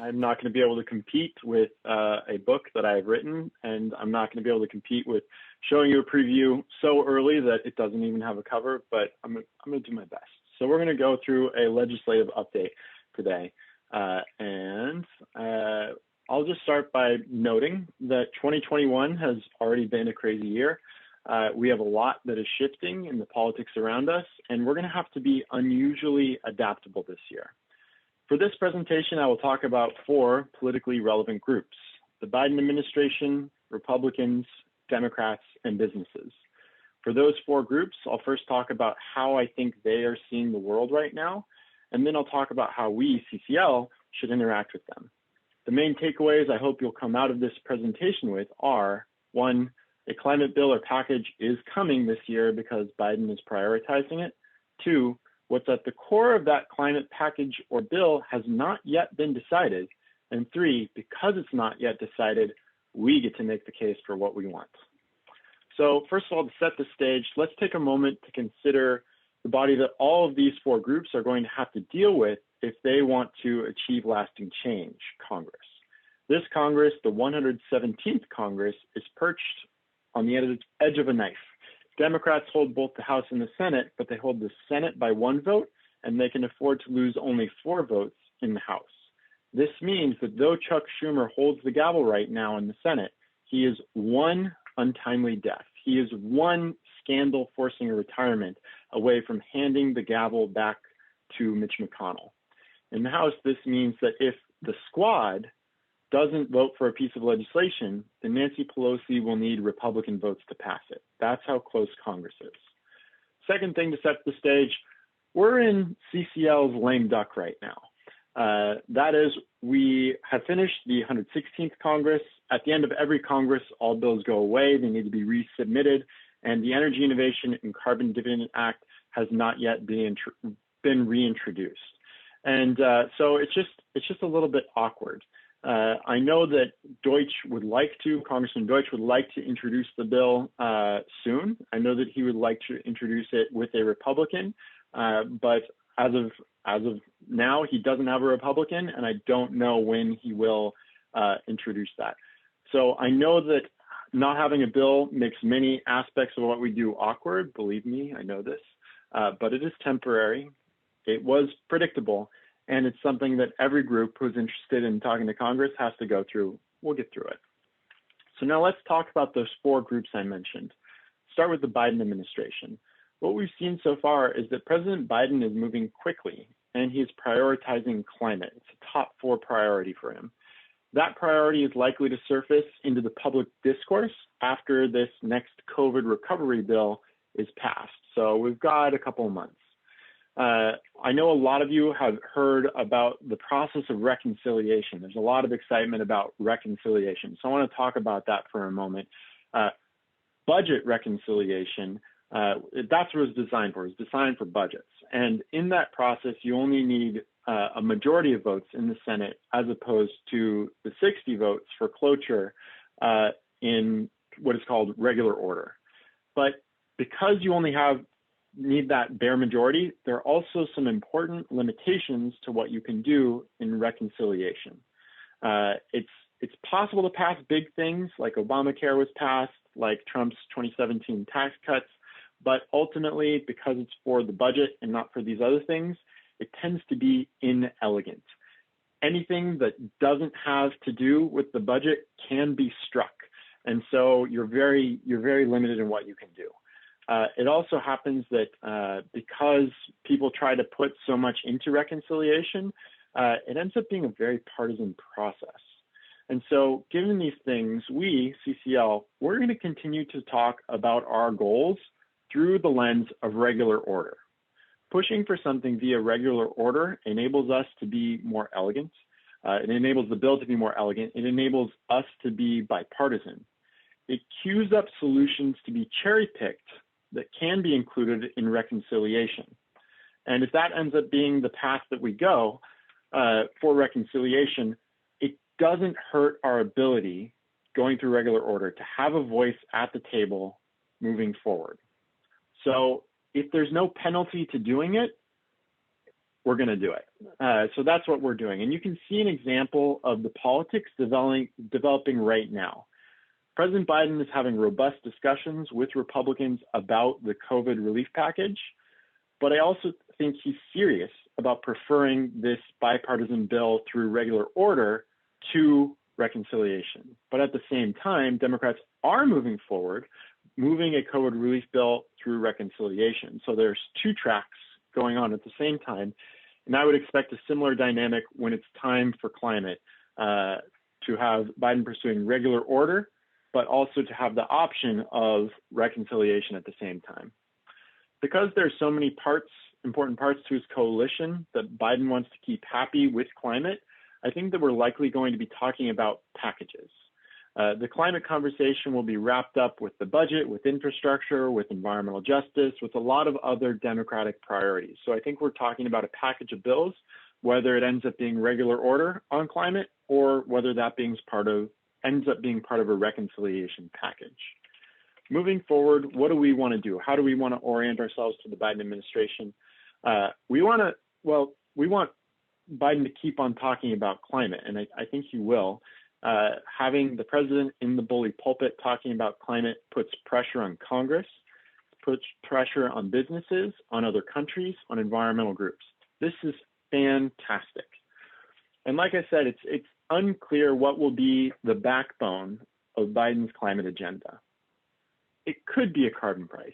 I'm not going to be able to compete with a book that I've written, and I'm not going to be able to compete with showing you a preview so early that it doesn't even have a cover, but I'm going to do my best. So we're going to go through a legislative update today. I'll just start by noting that 2021 has already been a crazy year. We have a lot that is shifting in the politics around us, and we're going to have to be unusually adaptable this year. For this presentation, I will talk about 4 politically relevant groups: the Biden administration, Republicans, Democrats, and businesses. For those 4 groups, I'll first talk about how I think they are seeing the world right now, and then I'll talk about how we, CCL, should interact with them. The main takeaways I hope you'll come out of this presentation with are: 1, a climate bill or package is coming this year because Biden is prioritizing it. 2, what's at the core of that climate package or bill has not yet been decided. And 3, because it's not yet decided, we get to make the case for what we want. So first of all, to set the stage, let's take a moment to consider the body that all of these 4 groups are going to have to deal with if they want to achieve lasting change: Congress. This Congress, the 117th Congress, is perched on the edge of a knife. Democrats hold both the House and the Senate, but they hold the Senate by 1 vote, and they can afford to lose only 4 votes in the House. This means that though Chuck Schumer holds the gavel right now in the Senate, he is 1 untimely death. He is 1 scandal forcing a retirement away from handing the gavel back to Mitch McConnell. In the House, this means that if the squad doesn't vote for a piece of legislation, then Nancy Pelosi will need Republican votes to pass it. That's how close Congress is. Second thing to set the stage, we're in CCL's lame duck right now. That is, we have finished the 116th Congress. At the end of every Congress, all bills go away. They need to be resubmitted. And the Energy Innovation and Carbon Dividend Act has not yet been reintroduced. And so it's just a little bit awkward. I know that Congressman Deutsch would like to introduce the bill soon. I know that he would like to introduce it with a Republican, but as of now, he doesn't have a Republican, and I don't know when he will introduce that. So I know that not having a bill makes many aspects of what we do awkward. Believe me, I know this, but it is temporary. It was predictable, and it's something that every group who's interested in talking to Congress has to go through. We'll get through it. So now let's talk about those 4 groups I mentioned. Start with the Biden administration. What we've seen so far is that President Biden is moving quickly, and he is prioritizing climate. It's a top 4 priority for him. That priority is likely to surface into the public discourse after this next COVID recovery bill is passed. So we've got a couple of months. I know a lot of you have heard about the process of reconciliation. There's a lot of excitement about reconciliation. So I want to talk about that for a moment. Budget reconciliation, that's what it's designed for. It's designed for budgets. And in that process, you only need a majority of votes in the Senate as opposed to the 60 votes for cloture in what is called regular order. But because you only need that bare majority, there are also some important limitations to what you can do in reconciliation. It's possible to pass big things like Obamacare was passed, like Trump's 2017 tax cuts, but ultimately, because it's for the budget and not for these other things, it tends to be inelegant. Anything that doesn't have to do with the budget can be struck, and so you're very limited in what you can do. It also happens that because people try to put so much into reconciliation, it ends up being a very partisan process. And so given these things, we, CCL, we're going to continue to talk about our goals through the lens of regular order. Pushing for something via regular order enables us to be more elegant. It enables the bill to be more elegant. It enables us to be bipartisan. It cues up solutions to be cherry-picked that can be included in reconciliation. And if that ends up being the path that we go for reconciliation, it doesn't hurt our ability going through regular order to have a voice at the table moving forward. So if there's no penalty to doing it, we're going to do it. So that's what we're doing. And you can see an example of the politics developing right now. President Biden is having robust discussions with Republicans about the COVID relief package, but I also think he's serious about preferring this bipartisan bill through regular order to reconciliation. But at the same time, Democrats are moving forward, moving a COVID relief bill through reconciliation. So there's two tracks going on at the same time. And I would expect a similar dynamic when it's time for climate, to have Biden pursuing regular order, but also to have the option of reconciliation at the same time. Because there's so many important parts to his coalition that Biden wants to keep happy with climate, I think that we're likely going to be talking about packages. The climate conversation will be wrapped up with the budget, with infrastructure, with environmental justice, with a lot of other Democratic priorities. So I think we're talking about a package of bills, whether it ends up being regular order on climate or whether that ends up being part of a reconciliation package. Moving forward, what do we want to do? How do we want to orient ourselves to the Biden administration? We want Biden to keep on talking about climate, and I think he will. Having the president in the bully pulpit talking about climate puts pressure on Congress, puts pressure on businesses, on other countries, on environmental groups. This is fantastic. And like I said, it's unclear what will be the backbone of Biden's climate agenda. It could be a carbon price.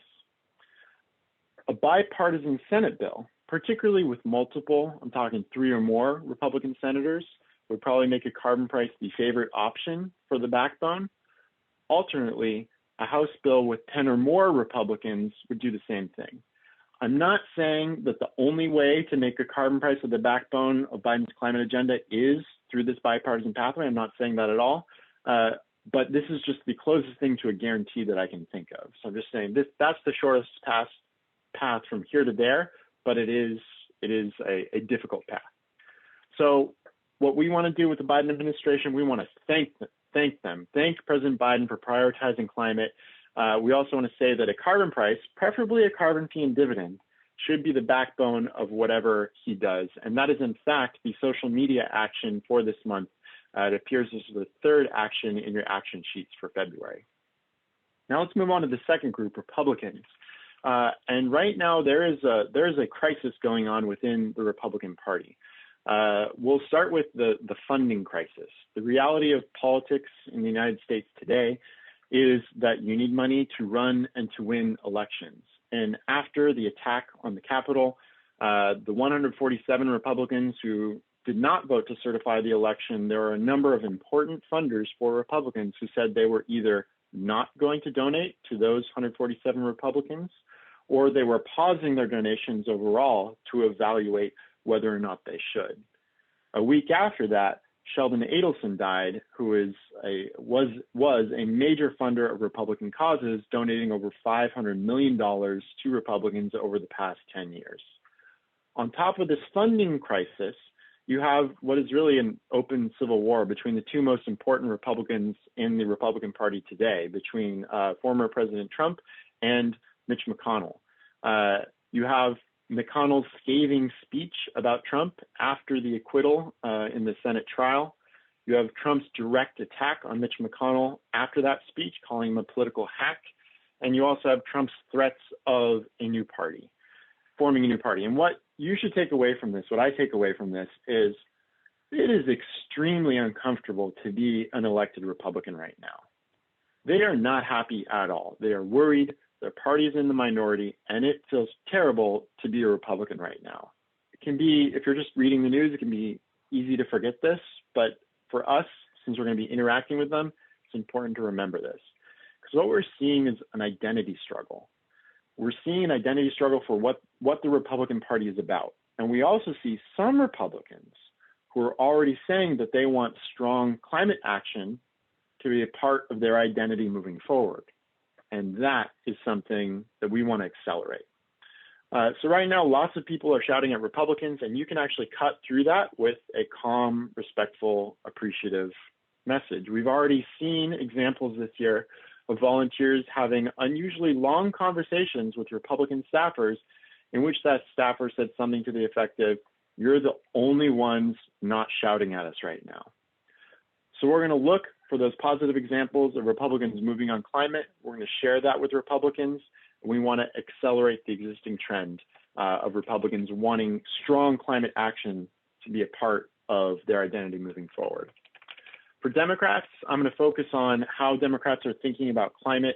A bipartisan Senate bill, particularly with multiple, I'm talking 3 or more Republican senators, would probably make a carbon price the favorite option for the backbone. Alternately, a House bill with 10 or more Republicans would do the same thing. I'm not saying that the only way to make a carbon price of the backbone of Biden's climate agenda is through this bipartisan pathway. I'm not saying that at all. But this is just the closest thing to a guarantee that I can think of. So I'm just saying that's the shortest path from here to there, but it is a difficult path. So what we want to do with the Biden administration, we want to thank President Biden for prioritizing climate. We also want to say that a carbon price, preferably a carbon fee and dividend, should be the backbone of whatever he does. And that is in fact the social media action for this month. It appears as the third action in your action sheets for February. Now let's move on to the second group, Republicans. And right now there is a crisis going on within the Republican Party. We'll start with the funding crisis. The reality of politics in the United States today is that you need money to run and to win elections. And after the attack on the Capitol, the 147 Republicans who did not vote to certify the election, there are a number of important funders for Republicans who said they were either not going to donate to those 147 Republicans, or they were pausing their donations overall to evaluate whether or not they should. A week after that, Sheldon Adelson died, who was a major funder of Republican causes, donating over $500 million to Republicans over the past 10 years. On top of this funding crisis, you have what is really an open civil war between the two most important Republicans in the Republican Party today, between former President Trump and Mitch McConnell. You have McConnell's scathing speech about Trump after the acquittal in the Senate trial. You have Trump's direct attack on Mitch McConnell after that speech, calling him a political hack. And you also have Trump's threats of a new party, forming a new party. And what you should take away from this, what I take away from this, is it is extremely uncomfortable to be an elected Republican right now. They are not happy at all. They are worried. Their party is in the minority, and it feels terrible to be a Republican right now. It can be, if you're just reading the news, it can be easy to forget this, but for us, since we're going to be interacting with them, it's important to remember this. Because what we're seeing is an identity struggle. We're seeing an identity struggle for what the Republican Party is about. And we also see some Republicans who are already saying that they want strong climate action to be a part of their identity moving forward. And that is something that we want to accelerate. So right now, lots of people are shouting at Republicans, and you can actually cut through that with a calm, respectful, appreciative message. We've already seen examples this year of volunteers having unusually long conversations with Republican staffers in which that staffer said something to the effect of, You're the only ones not shouting at us right now. So we're going to look for those positive examples of Republicans moving on climate. We're going to share that with Republicans. We want to accelerate the existing trend of Republicans wanting strong climate action to be a part of their identity moving forward. For Democrats, I'm going to focus on how Democrats are thinking about climate.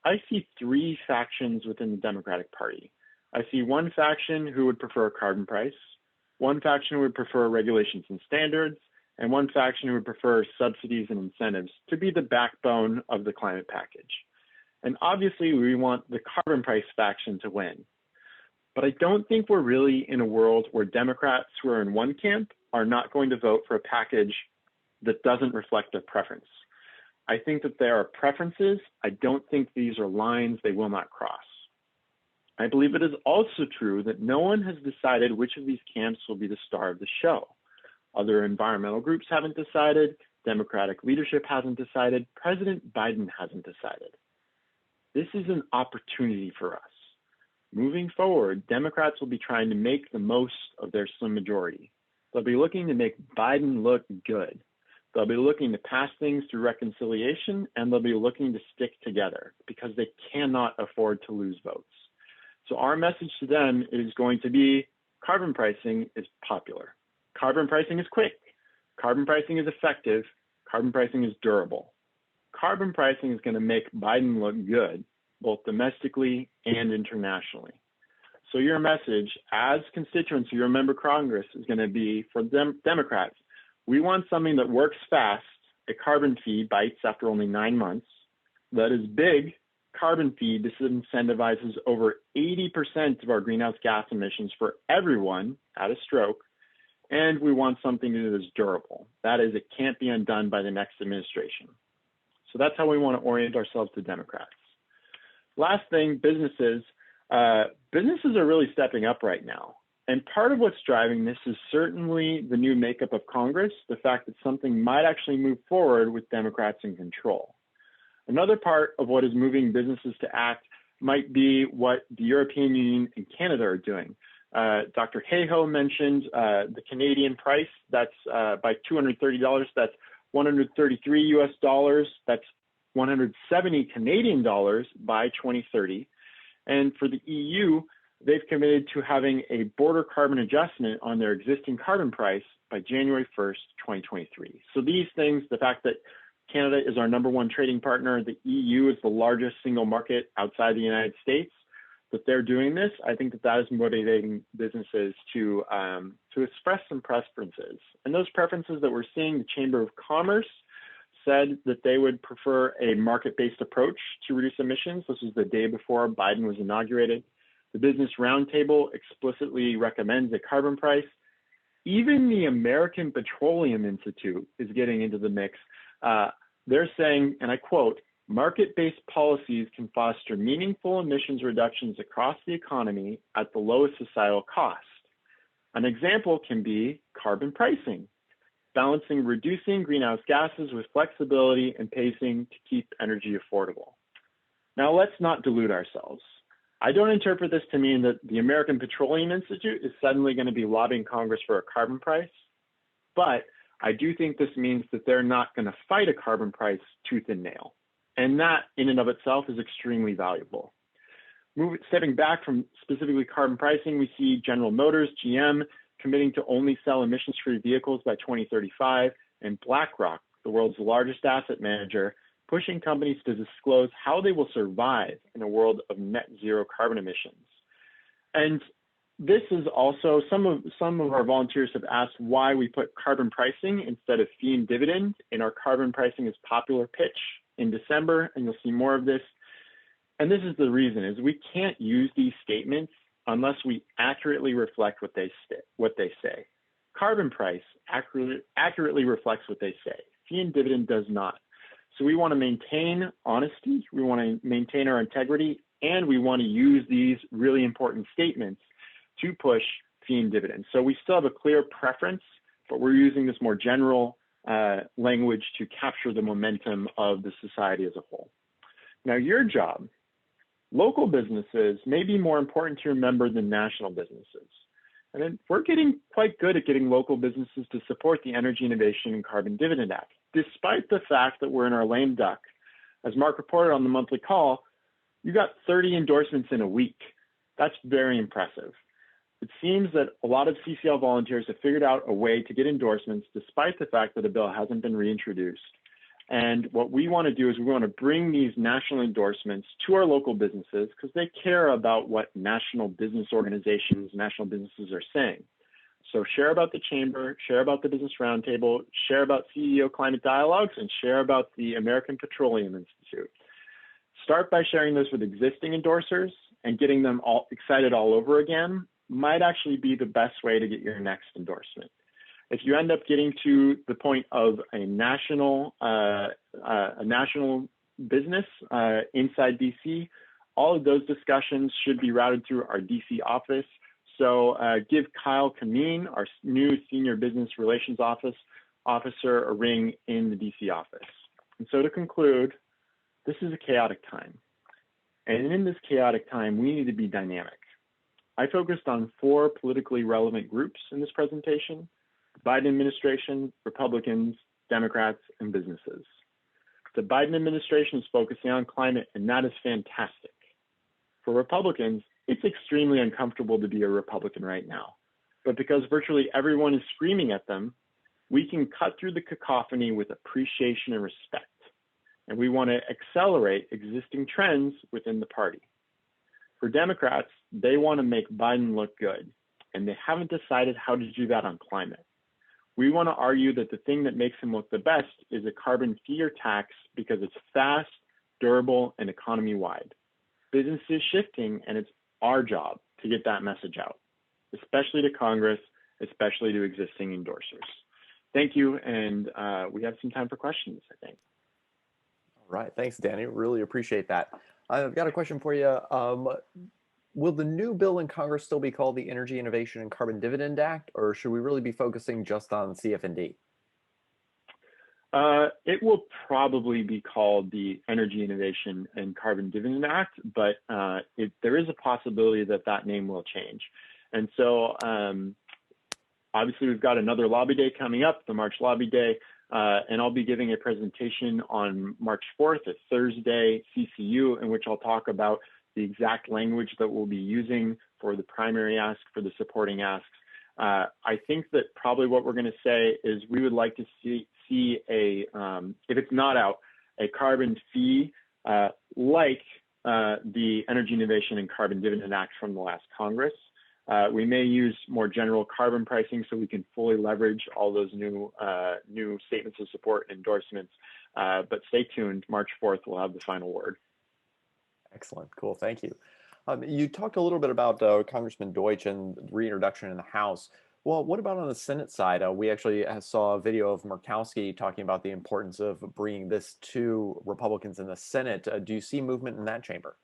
I see three factions within the Democratic Party. I see one faction who would prefer a carbon price, one faction who would prefer regulations and standards, and one faction who would prefer subsidies and incentives to be the backbone of the climate package. And obviously, we want the carbon price faction to win. But I don't think we're really in a world where Democrats who are in one camp are not going to vote for a package that doesn't reflect their preference. I think that there are preferences. I don't think these are lines they will not cross. I believe it is also true that no one has decided which of these camps will be the star of the show. Other environmental groups haven't decided, Democratic leadership hasn't decided, President Biden hasn't decided. This is an opportunity for us. Moving forward, Democrats will be trying to make the most of their slim majority. They'll be looking to make Biden look good. They'll be looking to pass things through reconciliation, and they'll be looking to stick together because they cannot afford to lose votes. So our message to them is going to be carbon pricing is popular. Carbon pricing is quick. Carbon pricing is effective. Carbon pricing is durable. Carbon pricing is going to make Biden look good, both domestically and internationally. So your message as constituents who remember Congress is going to be for Democrats. We want something that works fast, a carbon fee bites after only 9 months, that is big, carbon fee disincentivizes over 80% of our greenhouse gas emissions for everyone at a stroke, and we want something that is durable. That is, it can't be undone by the next administration. So that's how we want to orient ourselves to Democrats. Last thing, businesses. Businesses are really stepping up right now. And part of what's driving this is certainly the new makeup of Congress, the fact that something might actually move forward with Democrats in control. Another part of what is moving businesses to act might be what the European Union and Canada are doing. Dr. Hayhoe mentioned the Canadian price, that's by $230, that's 133 US dollars, that's 170 Canadian dollars by 2030. And for the EU, they've committed to having a border carbon adjustment on their existing carbon price by January 1st, 2023. So these things, the fact that Canada is our #1 trading partner, the EU is the largest single market outside the United States, that they're doing this, I think that that is motivating businesses to express some preferences. And those preferences that we're seeing, the Chamber of Commerce said that they would prefer a market-based approach to reduce emissions. This was the day before Biden was inaugurated. The Business Roundtable explicitly recommends a carbon price. Even the American Petroleum Institute is getting into the mix. They're saying, and I quote, market-based policies can foster meaningful emissions reductions across the economy at the lowest societal cost. An example can be carbon pricing, balancing reducing greenhouse gases with flexibility and pacing to keep energy affordable. Now, let's not delude ourselves. I don't interpret this to mean that the American Petroleum Institute is suddenly going to be lobbying Congress for a carbon price, but I do think this means that they're not going to fight a carbon price tooth and nail. And that in and of itself is extremely valuable. Stepping back from specifically carbon pricing, we see General Motors, GM, committing to only sell emissions-free vehicles by 2035, and BlackRock, the world's largest asset manager, pushing companies to disclose how they will survive in a world of net zero carbon emissions. And this is also, some of our volunteers have asked why we put carbon pricing instead of fee and dividend in our carbon pricing is popular pitch in December, and you'll see more of this. And this is the reason, is we can't use these statements unless we accurately reflect what they say. Carbon price accurately reflects what they say. Fee and dividend does not. So we want to maintain honesty, we want to maintain our integrity, and we want to use these really important statements to push fee and dividend. So we still have a clear preference, but we're using this more general language to capture the momentum of the society as a whole. Now, your job, local businesses may be more important to remember than national businesses. And then we're getting quite good at getting local businesses to support the Energy Innovation and Carbon Dividend Act, despite the fact that we're in our lame duck. As Mark reported on the monthly call, you got 30 endorsements in a week. That's very impressive. It seems that a lot of CCL volunteers have figured out a way to get endorsements despite the fact that a bill hasn't been reintroduced. And what we want to do is we want to bring these national endorsements to our local businesses because they care about what national business organizations, national businesses are saying. So share about the Chamber, share about the Business Roundtable, share about CEO Climate Dialogues, and share about the American Petroleum Institute. Start by sharing this with existing endorsers, and getting them all excited all over again might actually be the best way to get your next endorsement. If you end up getting to the point of a national business inside DC, all of those discussions should be routed through our DC office. So give Kyle Kameen, our new Senior Business Relations Officer, a ring in the DC office. And so to conclude, this is a chaotic time. And in this chaotic time, we need to be dynamic. I focused on 4 politically relevant groups in this presentation: Biden administration, Republicans, Democrats, and businesses. The Biden administration is focusing on climate, and that is fantastic. For Republicans, it's extremely uncomfortable to be a Republican right now. But because virtually everyone is screaming at them, we can cut through the cacophony with appreciation and respect. And we want to accelerate existing trends within the party. For Democrats, they want to make Biden look good, and they haven't decided how to do that on climate. We want to argue that the thing that makes him look the best is a carbon fee or tax because it's fast, durable, and economy-wide. Business is shifting, and it's our job to get that message out, especially to Congress, especially to existing endorsers. Thank you, and we have some time for questions, I think. All right, thanks, Danny. Really appreciate that. I've got a question for you. Will the new bill in Congress still be called the Energy Innovation and Carbon Dividend Act, or should we really be focusing just on CF&D? It will probably be called the Energy Innovation and Carbon Dividend Act, but there is a possibility that that name will change. And so obviously we've got another lobby day coming up, the March Lobby Day, and I'll be giving a presentation on March 4th, a Thursday, CCU, in which I'll talk about the exact language that we'll be using for the primary ask, for the supporting asks. I think that probably what we're going to say is we would like to see a, if it's not out, a carbon fee like the Energy Innovation and Carbon Dividend Act from the last Congress. We may use more general carbon pricing so we can fully leverage all those new statements of support and endorsements. But stay tuned. March 4th, we'll have the final word. Excellent. Cool. Thank you. You talked a little bit about Congressman Deutsch and reintroduction in the House. Well, what about on the Senate side? We actually saw a video of Murkowski talking about the importance of bringing this to Republicans in the Senate. Do you see movement in that chamber?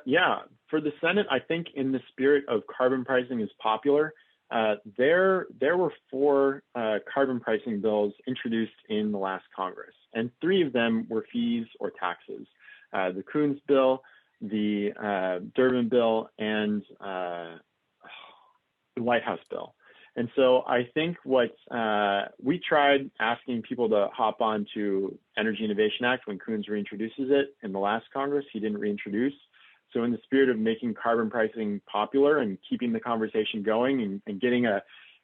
Yeah, for the Senate, I think in the spirit of carbon pricing is popular. There were 4 carbon pricing bills introduced in the last Congress, and 3 of them were fees or taxes. The Coons bill, the Durbin bill, and the White House bill. And so I think what we tried asking people to hop on to Energy Innovation Act when Coons reintroduces it in the last Congress, he didn't reintroduce. So in the spirit of making carbon pricing popular and keeping the conversation going and getting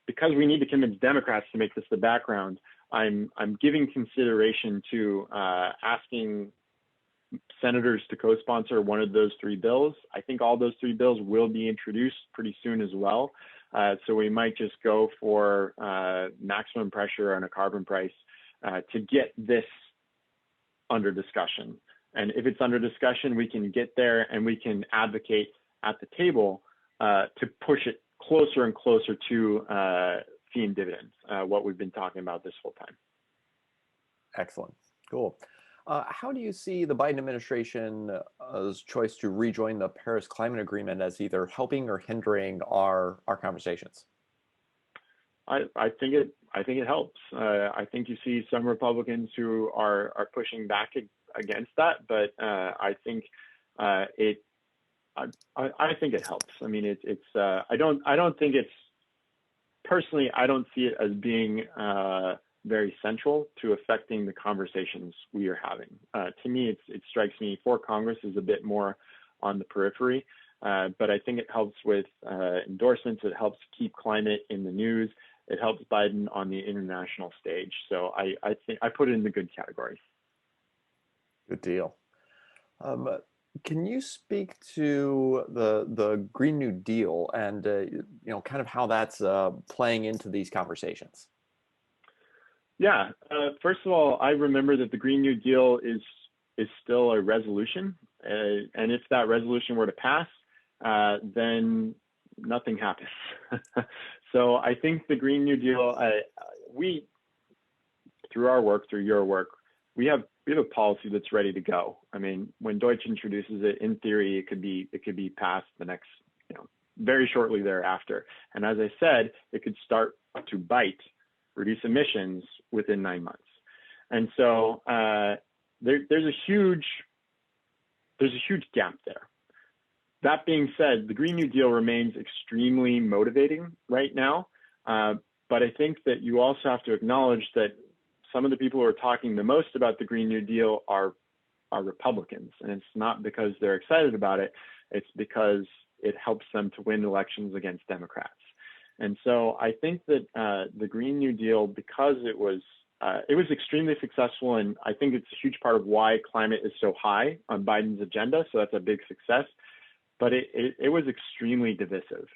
because we need to convince Democrats to make this the background, I'm giving consideration to asking senators to co-sponsor one of those 3 bills. I think all those 3 bills will be introduced pretty soon as well. So we might just go for maximum pressure on a carbon price to get this under discussion. And if it's under discussion, we can get there and we can advocate at the table to push it closer and closer to fee and dividends, what we've been talking about this whole time. Excellent. Cool. How do you see the Biden administration's choice to rejoin the Paris Climate Agreement as either helping or hindering our conversations? I think it helps. I think you see some Republicans who are pushing back against that, but I think I think it helps. I mean, I don't think it's, personally, I don't see it as being very central to affecting the conversations we are having. To me, it strikes me for Congress is a bit more on the periphery, but I think it helps with endorsements. It helps keep climate in the news. It helps Biden on the international stage. So I think I put it in the good category. Good deal. Can you speak to the Green New Deal and kind of how that's playing into these conversations? Yeah. First of all, I remember that the Green New Deal is still a resolution, and if that resolution were to pass, then nothing happens. So I think the Green New Deal, we, through our work, through your work, we have a policy that's ready to go. I mean, when Deutsche introduces it, in theory, it could be passed the next, very shortly thereafter. And as I said, it could start to reduce emissions within 9 months. And so there's a huge gap there. That being said, the Green New Deal remains extremely motivating right now. But I think that you also have to acknowledge that some of the people who are talking the most about the Green New Deal are Republicans. And it's not because they're excited about it. It's because it helps them to win elections against Democrats. And so I think that the Green New Deal, because it was extremely successful, and I think it's a huge part of why climate is so high on Biden's agenda. So that's a big success. But it was extremely divisive.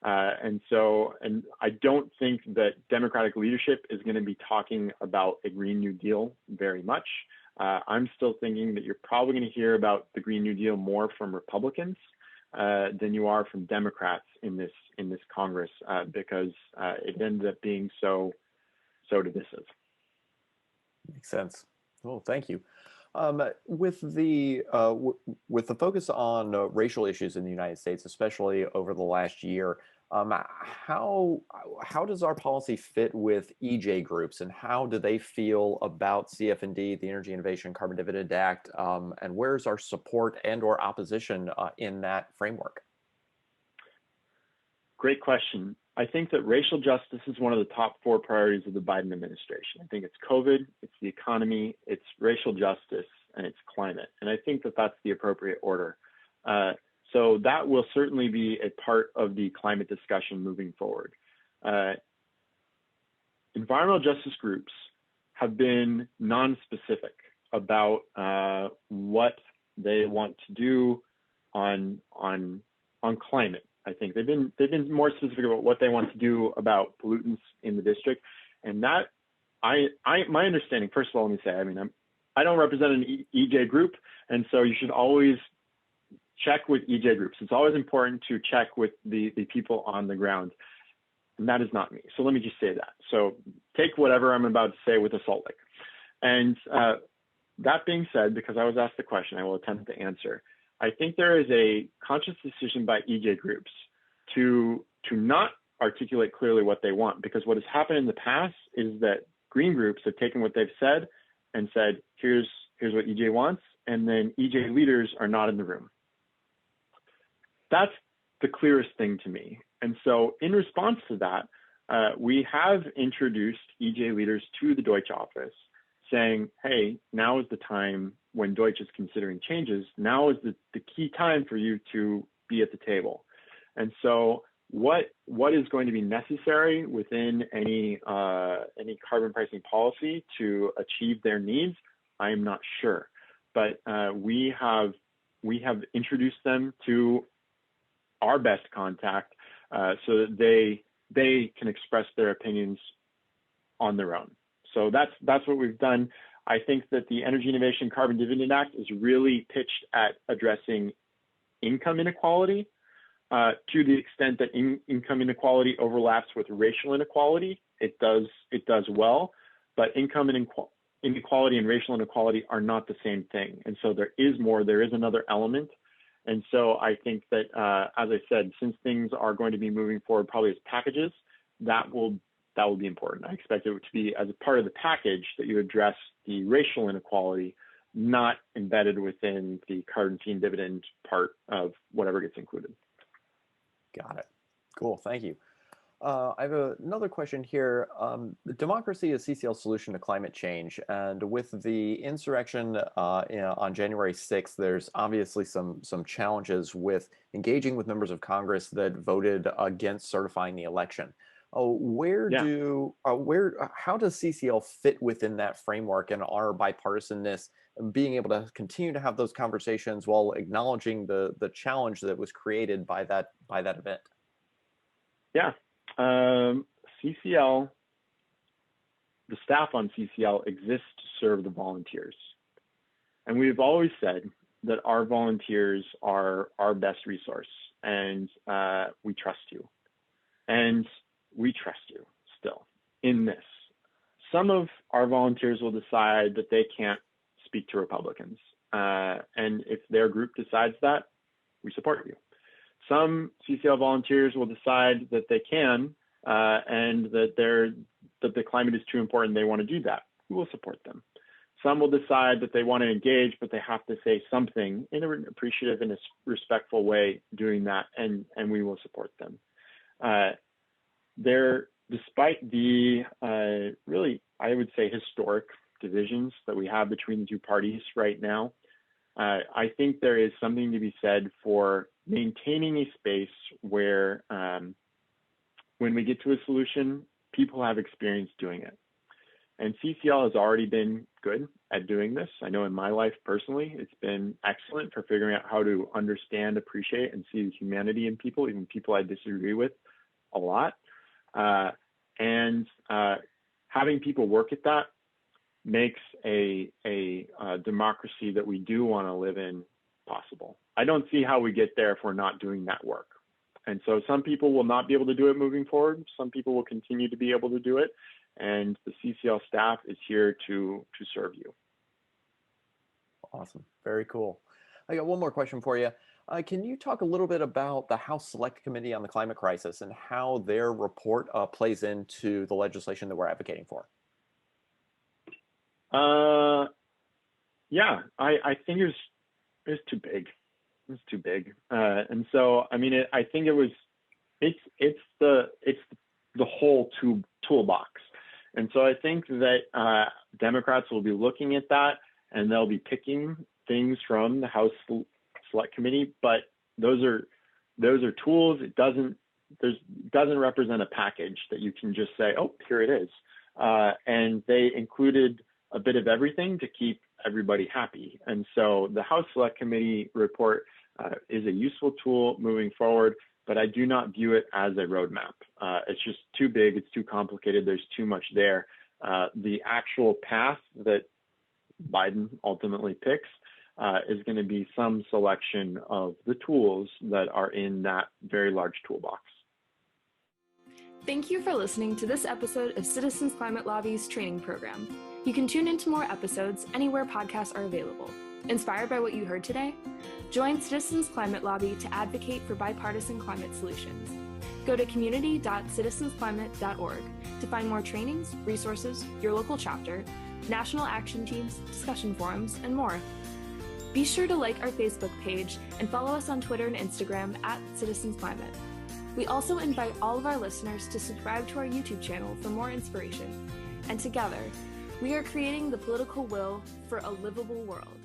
And I don't think that Democratic leadership is going to be talking about a Green New Deal very much. I'm still thinking that you're probably going to hear about the Green New Deal more from Republicans than you are from Democrats in this Congress, because it ended up being so divisive. Makes sense. Oh, thank you. With the focus on racial issues in the United States, especially over the last year, how does our policy fit with EJ groups, and how do they feel about CF&D, the Energy Innovation Carbon Dividend Act, and where's our support and/or opposition in that framework? Great question. I think that racial justice is one of the top 4 priorities of the Biden administration. I think it's COVID, it's the economy, it's racial justice, and it's climate. And I think that that's the appropriate order. So that will certainly be a part of the climate discussion moving forward. Environmental justice groups have been non-specific about what they want to do on climate. I think they've been more specific about what they want to do about pollutants in the district, and that my understanding. First of all, let me say, I mean, I don't represent an EJ group, and so you should always check with EJ groups. It's always important to check with the people on the ground, and that is not me. So let me just say that. So take whatever I'm about to say with a salt lick. And that being said, because I was asked the question, I will attempt to answer. I think there is a conscious decision by EJ groups to not articulate clearly what they want, because what has happened in the past is that green groups have taken what they've said and said, here's what EJ wants, and then EJ leaders are not in the room. That's the clearest thing to me. And so in response to that, we have introduced EJ leaders to the Deutsche office saying, hey, now is the time when Deutsche is considering changes. Now is the key time for you to be at the table. And so what is going to be necessary within any carbon pricing policy to achieve their needs, I am not sure. But we have introduced them to our best contact so that they can express their opinions on their own. So that's what we've done. I think that the Energy Innovation Carbon Dividend Act is really pitched at addressing income inequality to the extent that income inequality overlaps with racial inequality. It does well, but income inequality and racial inequality are not the same thing. And so there is another element. And so I think that, as I said, since things are going to be moving forward probably as packages, that will be important. I expect it to be as a part of the package that you address the racial inequality not embedded within the carbon dividend part of whatever gets included. Got it. Cool. Thank you. I have another question here. Democracy is CCL's solution to climate change. And with the insurrection on January 6th, there's obviously some challenges with engaging with members of Congress that voted against certifying the election. How does CCL fit within that framework and our bipartisanness, being able to continue to have those conversations while acknowledging the challenge that was created by that event? Yeah. CCL, the staff on CCL exists to serve the volunteers. And we've always said that our volunteers are our best resource, and we trust you. And we trust you still in this. Some of our volunteers will decide that they can't speak to Republicans. And if their group decides that, we support you. Some CCL volunteers will decide that they can, and that the climate is too important, they want to do that. We will support them. Some will decide that they want to engage, but they have to say something in an appreciative and a respectful way doing that, and we will support them. Despite the really, I would say, historic divisions that we have between the two parties right now, I think there is something to be said for maintaining a space where when we get to a solution, people have experience doing it. And CCL has already been good at doing this. I know in my life personally, it's been excellent for figuring out how to understand, appreciate, and see the humanity in people, even people I disagree with a lot. And having people work at that makes a democracy that we do want to live in possible. I don't see how we get there if we're not doing that work. And so some people will not be able to do it moving forward. Some people will continue to be able to do it. And the CCL staff is here to serve you. Awesome. Very cool. I got one more question for you. Can you talk a little bit about the House Select Committee on the Climate Crisis and how their report plays into the legislation that we're advocating for? Yeah, I think it was too big. It was too big. And so, I mean, I think it's the whole toolbox. And so I think that Democrats will be looking at that, and they'll be picking things from the House Select Committee, but those are tools. It doesn't represent a package that you can just say, oh, here it is. And they included a bit of everything to keep everybody happy. And so the House Select Committee report is a useful tool moving forward, but I do not view it as a roadmap. It's just too big, it's too complicated, there's too much there. The actual path that Biden ultimately picks is going to be some selection of the tools that are in that very large toolbox. Thank you for listening to this episode of Citizens Climate Lobby's training program. You can tune into more episodes anywhere podcasts are available. Inspired by what you heard today? Join Citizens Climate Lobby to advocate for bipartisan climate solutions. Go to community.citizensclimate.org to find more trainings, resources, your local chapter, national action teams, discussion forums, and more. Be sure to like our Facebook page and follow us on Twitter and Instagram @CitizensClimate. We also invite all of our listeners to subscribe to our YouTube channel for more inspiration. And together, we are creating the political will for a livable world.